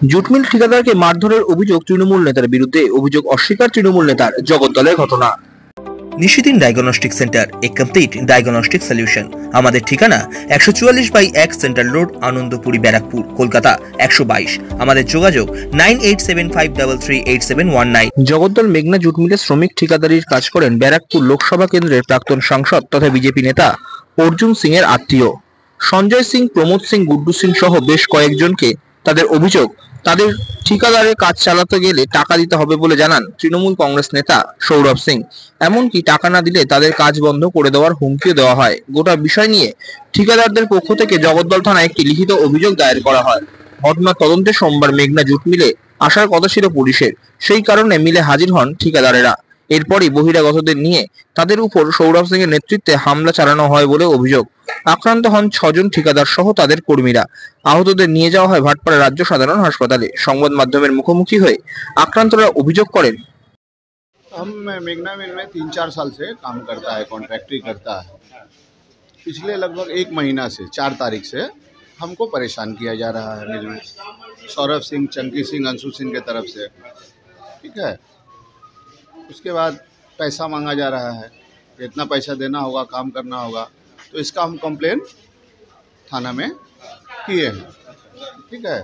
Jute mill ঠিকাদারকে মারধরের অভিযোগ তৃণমূল নেতার বিরুদ্ধে, অভিযোগ অস্বীকার তৃণমূল নেতার, জগদ্দলের ঘটনা। নিশিদিন ডায়াগনস্টিক সেন্টার, এ কমপ্লিট ডায়াগনস্টিক সলিউশন। আমাদের ঠিকানা 144/1 সেন্ট্রাল রোড, আনন্দপুরি, ব্যারাকপুর, কলকাতা 122। আমাদের যোগাযোগ 9875338719। জগদ্দল মেঘনা জুট মিলে শ্রমিক ঠিকাদারির কাজ করেন ব্যারাকপুর লোকসভা কেন্দ্রের প্রাক্তন সাংসদ তথা বিজেপি নেতা অর্জুন সিং এর আত্মীয় সঞ্জয় সিং, প্রমোদ সিং, গুড্ডু সিং সহ বেশ কয়েকজনকে। তাদের অভিযোগ, তাদের ঠিকাদারের কাজ চালাতে গেলে টাকা দিতে হবে বলে জানান তৃণমূল কংগ্রেস নেতা সৌরভ সিং। এমনকি টাকা না দিলে তাদের কাজ বন্ধ করে দেওয়ার হুমকিও দেওয়া হয়। গোটা বিষয় নিয়ে ঠিকাদারদের পক্ষ থেকে জগদ্দল থানায় একটি লিখিত অভিযোগ দায়ের করা হয়। ঘটনার তদন্তে সোমবার মেঘনা জুট মিলে আসার কথা ছিল পুলিশের, সেই কারণে মিলে হাজির হন ঠিকাদারেরা। এরপরই বহিরাগতদের নিয়ে তাদের উপর সৌরভ সিং এর নেতৃত্বে হামলা চালানো হয় বলে অভিযোগ। আক্রান্ত হন 6 জন ঠিকাদার সহ তাদের কর্মীরা। আহতদের নিয়ে যাওয়া হয় ভাটপাড়া রাজ্য সাধারণ হাসপাতালে। সংবাদ মাধ্যমের মুখোমুখি হয়ে আক্রান্তরা অভিযোগ করেন, हम मेघना मिल में 3-4 साल से काम करता है, कॉन्ट्रैक्टरी करता है। पिछले लगभग 1 महीना से 4 तारीख से हमको परेशान किया जा रहा है मिल में, सौरभ सिंह, चंकी सिंह, अंशु सिंह के तरफ से। ठीक है, उसके बाद पैसा मांगा जा रहा है, इतना पैसा देना होगा, काम करना होगा। तो इसका हम कंप्लेन थाना में किए हैं। ठीक है,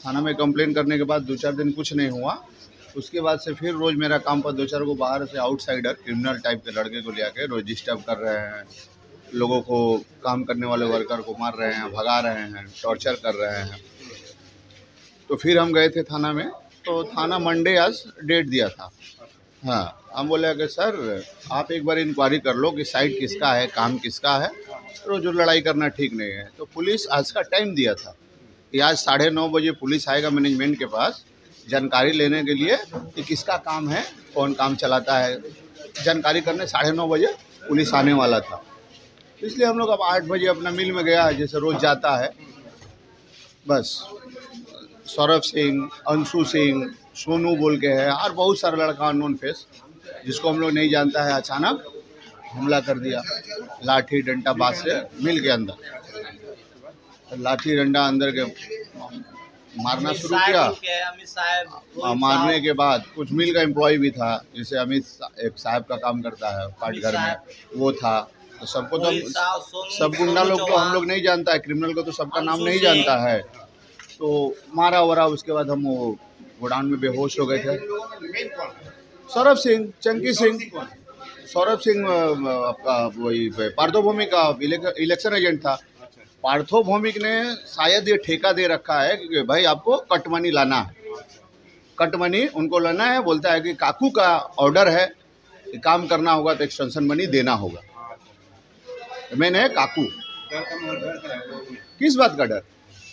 थाना में कंप्लेन करने के बाद 2-4 दिन कुछ नहीं हुआ। उसके बाद से फिर रोज़ मेरा काम पर 2-4 को बाहर से आउटसाइडर क्रिमिनल टाइप के लड़के को ले आके रोज़ डिस्टर्ब कर रहे हैं, लोगों को, काम करने वाले वर्कर को मार रहे हैं, भगा रहे हैं, टॉर्चर कर रहे हैं। तो फिर हम गए थे थाना में, तो थाना मंडे आज डेट दिया था। हाँ, हम बोले कि सर आप एक बार इंक्वायरी कर लो कि साइट किसका है, काम किसका है, रोज़ लड़ाई करना ठीक नहीं है। तो पुलिस आज का टाइम दिया था कि आज 9:30 बजे पुलिस आएगा मैनेजमेंट के पास जानकारी लेने के लिए कि किसका काम है, कौन काम चलाता है, जानकारी करने 9:30 बजे पुलिस आने वाला था। इसलिए हम लोग अब 8 बजे अपना मिल में गया है, जैसे रोज़ जाता है। बस सौरभ सिंह, अंशु सिंह, सोनू बोल के है, और बहुत सारा लड़का अननोन फेस जिसको हम लोग नहीं जानता है, अचानक हमला कर दिया लाठी डंडा बात से मिल के अंदर। लाठी डंडा अंदर के मारना शुरू किया। मारने के बाद कुछ मिल का एम्प्लॉय भी था, जैसे अमित एक साहब का काम करता है पाटघर में, वो था। तो सबको तो सब गुंडा लोग तो हम लोग नहीं जानता है, क्रिमिनल को तो सबका नाम नहीं जानता है। तो मारा वरा, उसके बाद हम वो गोडाउन में बेहोश हो गए थे। सौरभ सिंह, चंकी सिंह, सौरभ सिंह आपका वही पार्थोभूमि का इलेक्शन एजेंट था। पार्थो भौमिक ने शायद ये ठेका दे रखा है कि भाई आपको कट मनी लाना है, कट मनी उनको लाना है। बोलता है कि काकू का ऑर्डर है कि काम करना होगा तो एक्सटेंशन मनी देना होगा। मैंने काकू, किस बात का डर?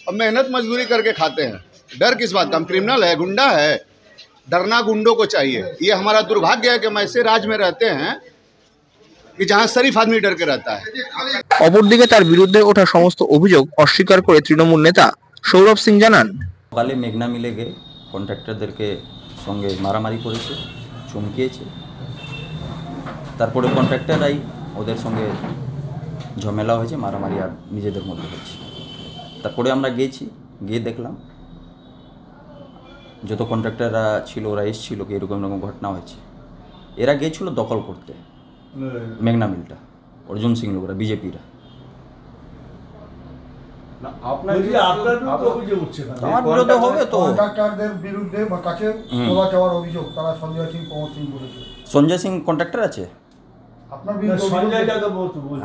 अब मेहनत मजदूरी करके खाते हैं, डर किस बात का? हम क्रिमिनल है, गुंडा है, डरना गुंडों को चाहिए। ये हमारा दुर्भाग्य है कि हम ऐसे राज्य में रहते हैं कि जहाँ शरीफ आदमी डर के रहता है। অপরদিকে তার বিরুদ্ধে ওঠা সমস্ত অভিযোগ অস্বীকার করে তৃণমূল নেতা সৌরভ সিং জানান, সকালে মেঘনা মিলে গিয়ে কন্ট্রাক্টরদেরকে সঙ্গে মারামারি করেছে, চমকিয়েছে। তারপরে কন্ট্রাক্টররাই ওদের সঙ্গে ঝামেলা হয়েছে, মারামারি আর নিজেদের মধ্যে হয়েছে। তারপরে আমরা গিয়েছি, গিয়ে দেখলাম যত কন্ট্রাক্টররা ছিল ওরা এসেছিল কি এরকম এরকম ঘটনা হয়েছে। এরা গিয়েছিল দখল করতে মেঘনা মিলটা, অর্জুন সিং লোকরা, বিজেপিরা। আমার বিরুদ্ধে হবে তো, সঞ্জয় সিং কন্ট্রাক্টর আছে।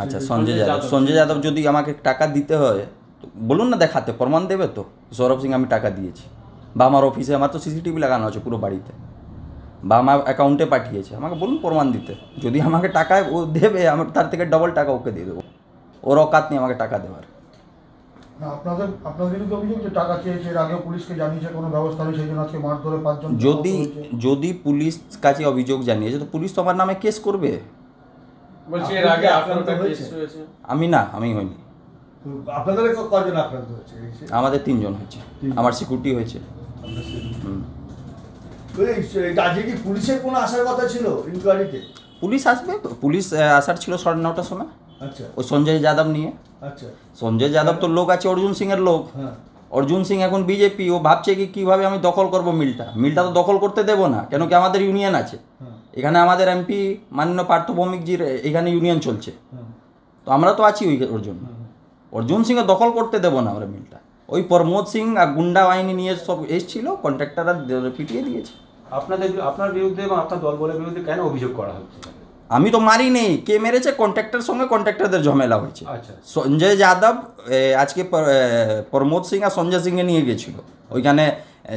আচ্ছা, সঞ্জয় যাদব যদি আমাকে টাকা দিতে হয় বলুন না, দেখাতে প্রমাণ দেবে তো সৌরভ সিং আমি টাকা দিয়েছি, বা আমার অফিসে, আমার তো সিসিটিভি লাগানো আছে পুরো বাড়িতে, বা আমার অ্যাকাউন্টে পাঠিয়েছে, আমাকে বলুন প্রমাণ দিতে। যদি আমাকে টাকা ও দেবে, আমার তার থেকে ডবল টাকা ওকে দিয়ে দেবো। ওর অকাত নেই আমাকে টাকা দেওয়ার। যদি পুলিশ কাছে অভিযোগ জানিয়েছে তো পুলিশ তো আমার নামে কেস করবে। আমি না, আমি হয়নি। আমাদের 3 জন হয়েছে, আমার সিকিউরিটি হয়েছে। পুলিশের কোনো আসার কথা ছিল ইনকোয়ারিতে? পুলিশ আসবে, পুলিশ আসার ছিল 9:30টার সময়। আচ্ছা, ওই সঞ্জয় যাদব নিয়ে। আচ্ছা, সঞ্জয় যাদব তো লোক আছে অর্জুন সিং এর লোক। অর্জুন সিং এখন বিজেপি, ও ভাবছে কি কীভাবে আমি দখল করব মিলটা। মিলটা তো দখল করতে দেবো না, কেন কি আমাদের ইউনিয়ন আছে এখানে। আমাদের এমপি মাননীয় পার্থ ভৌমিকজির এখানে ইউনিয়ন চলছে, তো আমরা তো আছি ওর জন্য। অর্জুন সিংকে দখল করতে দেবো না আমরা মিলটা। ওই প্রমোদ সিং আর গুন্ডা বাহিনী নিয়ে সব এসেছিল, কন্ট্রাক্টররা পিটিয়ে দিয়েছে। আপনার বিরুদ্ধে এবং আপনার দলবলের বিরুদ্ধে কেন অভিযোগ করা হচ্ছে? আমি তো মারি নেই, কে মেরেছে কন্ট্রাক্টর সঙ্গে কন্ট্রাক্টরদের ঝামেলা হয়েছে। আচ্ছা। সঞ্জয় যাদব আজকে প্রমোদ সিং আর সঞ্জয় সিংকে নিয়ে গেছিল ওইখানে,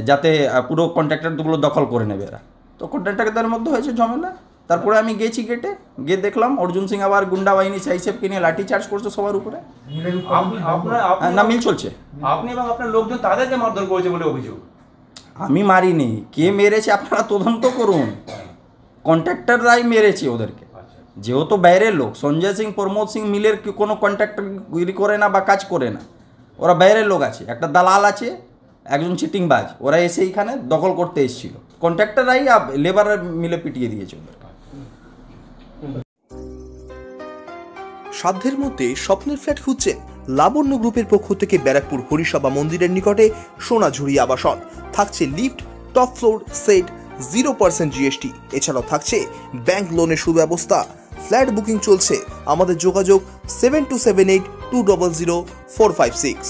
যাতে পুরো কন্ট্রাক্টরগুলো দখল করে নেবে এরা। তো কন্ট্রাক্টরদের মধ্যে হয়েছে ঝামেলা। তারপরে আমি গেছি গেটে, গিয়ে দেখলাম অর্জুন সিং আবার গুন্ডা বাহিনী সাইসেবকে নিয়ে লাঠি চার্জ করছে সবার উপরে। না, মিল চলছে। আপনি এবং আপনার লোকজন তাদেরকে মারধর করেছে বলে অভিযোগ। আমি মারিনি, কে মেরেছে আপনারা তদন্ত করুন। কন্ট্রাক্টররাই মেরেছে ওদেরকে, যেহেতু বাইরের লোক। সঞ্জয় সিং প্রমোদ সিং মিলের কোনো কন্ট্রাক্টরগিরি করে না বা কাজ করে না, ওরা বাইরের লোক আছে। একটা দালাল আছে, একজন চিটিংবাজ, ওরা এসে এইখানে দখল করতে এসেছিল। কন্ট্রাক্টররাই লেবার মিলে পিটিয়ে দিয়েছে ওদেরকে। সাধ্যের মধ্যে স্বপ্নের ফ্ল্যাট খুঁজছেন? লাবণ্য গ্রুপের পক্ষ থেকে ব্যারাকপুর হরিসভা মন্দিরের নিকটে সোনাঝুরি আবাসন। থাকছে lift, top floor, set, 0% GST। এছাড়াও থাকছে ব্যাংক লোনের সুব্যবস্থা। ফ্ল্যাট বুকিং চলছে। আমাদের যোগাযোগ 7278 200 456।